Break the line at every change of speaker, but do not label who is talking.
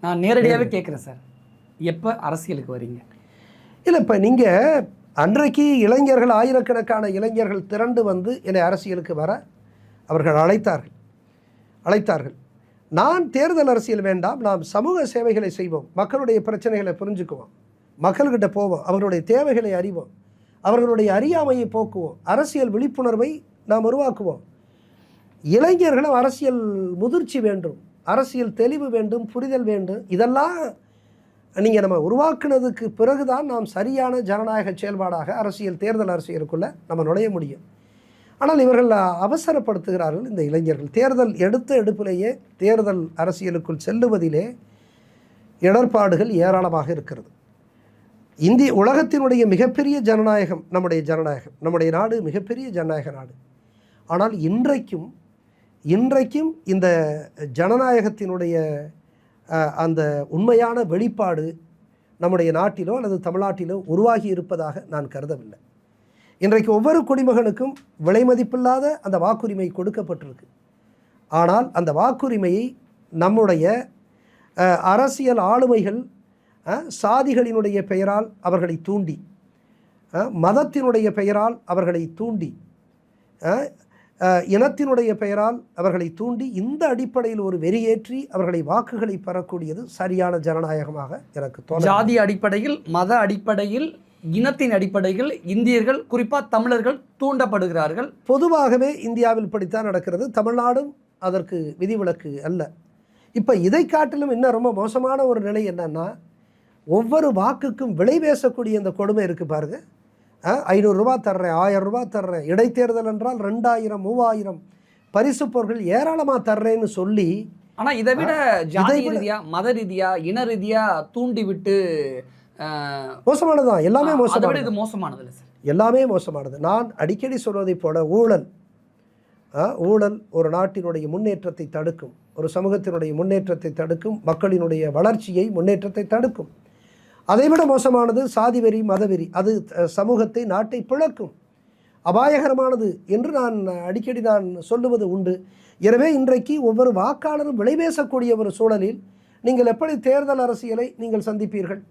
நான் நேரடியாகவே கேட்குறேன் சார், எப்போ அரசியலுக்கு வரீங்க?
இல்லை, இப்போ நீங்கள் அன்றைக்கு இளைஞர்கள், ஆயிரக்கணக்கான இளைஞர்கள் திரண்டு வந்து என்னை அரசியலுக்கு வர அவர்கள் அழைத்தார்கள். நான் தேர்தல் அரசியல் வேண்டாம், நாம் சமூக சேவைகளை செய்வோம், மக்களுடைய பிரச்சனைகளை புரிஞ்சுக்குவோம், மக்கள்கிட்ட போவோம், அவர்களுடைய தேவைகளை அறிவோம், அவர்களுடைய அறியாமையை போக்குவோம், அரசியல் விழிப்புணர்வை நாம் உருவாக்குவோம். இளைஞர்களும் அரசியல் முதிர்ச்சி வேண்டும், அரசியல் தெளிவு வேண்டும், புரிதல் வேண்டும். இதெல்லாம் நீங்கள் நம்ம உருவாக்குனதுக்கு பிறகுதான் நாம் சரியான ஜனநாயக செயல்பாடாக தேர்தல் அரசியலுக்குள்ளே நம்ம நுழைய முடியும். ஆனால் இவர்கள் அவசரப்படுத்துகிறார்கள். இந்த இளைஞர்கள் தேர்தல் எடுப்பிலேயே தேர்தல் அரசியலுக்குள் செல்லுவதிலே இடர்பாடுகள் ஏராளமாக இருக்கிறது. உலகத்தினுடைய மிகப்பெரிய ஜனநாயகம் நம்முடைய நாடு மிகப்பெரிய ஜனநாயக நாடு. ஆனால் இன்றைக்கும் இந்த ஜனநாயகத்தினுடைய அந்த உண்மையான வெளிப்பாடு நம்முடைய நாட்டிலோ அல்லது தமிழ்நாட்டிலோ உருவாகி இருப்பதாக நான் கருதவில்லை. இன்றைக்கு ஒவ்வொரு குடிமகனுக்கும் விலை மதிப்பில்லாத அந்த வாக்குரிமை கொடுக்கப்பட்டிருக்கு. ஆனால் அந்த வாக்குரிமையை நம்முடைய அரசியல் ஆளுமைகள் சாதிகளினுடைய பெயரால் அவர்களை தூண்டி, மதத்தினுடைய பெயரால் அவர்களை தூண்டி, இனத்தினுடைய பெயரால் அவர்களை தூண்டி, இந்த அடிப்படையில் ஒரு வெறியேற்றி அவர்களை வாக்குகளை பெறக்கூடியது சரியான ஜனநாயகமாக எனக்கு தோன்றும்.
ஜாதி அடிப்படையில், மத அடிப்படையில், இனத்தின் அடிப்படையில் இந்தியர்கள், குறிப்பாக தமிழர்கள் தூண்டப்படுகிறார்கள்.
பொதுவாகவே இந்தியாவில் இப்படித்தான் நடக்கிறது. தமிழ்நாடும் அதற்கு விதிவிலக்கு அல்ல. இப்போ இதை காட்டிலும் இன்னும் ரொம்ப மோசமான ஒரு நிலை என்னன்னா, ஒவ்வொரு வாக்குக்கும் விலை பேசக்கூடிய இந்த கொடுமை இருக்குது பாருங்க. 500 ரூபா தர்றேன், 1000 ரூபா தர்றேன், இடைத்தேர்தல் என்றால் 2000 3000 பரிசு பொருட்கள் ஏராளமாக தர்றேன்னு சொல்லி,
ஆனால் இதை விட ஜாதி ரீதியாக, மத ரீதியாக, இன ரீதியாக தூண்டி விட்டு
மோசமானதுதான். எல்லாமே மோசமானது.
இது மோசமானது இல்லை சார்,
எல்லாமே மோசமானது. நான் அடிக்கடி சொல்வதை போல ஊழல் ஒரு நாட்டினுடைய முன்னேற்றத்தை தடுக்கும், ஒரு சமூகத்தினுடைய முன்னேற்றத்தை தடுக்கும், மக்களினுடைய வளர்ச்சியை, முன்னேற்றத்தை தடுக்கும். அதைவிட மோசமானது சாதிவெறி, மதவெறி. அது சமூகத்தை, நாட்டை பிளக்கும், அபாயகரமானது என்று நான் அடிக்கடி சொல்லுவது உண்டு. எனவே இன்றைக்கு ஒவ்வொரு வாக்காளரும் விலை பேசக்கூடிய ஒரு சூழலில் நீங்கள் எப்படி தேர்தல் அரசியலை நீங்கள் சந்திப்பீர்கள்?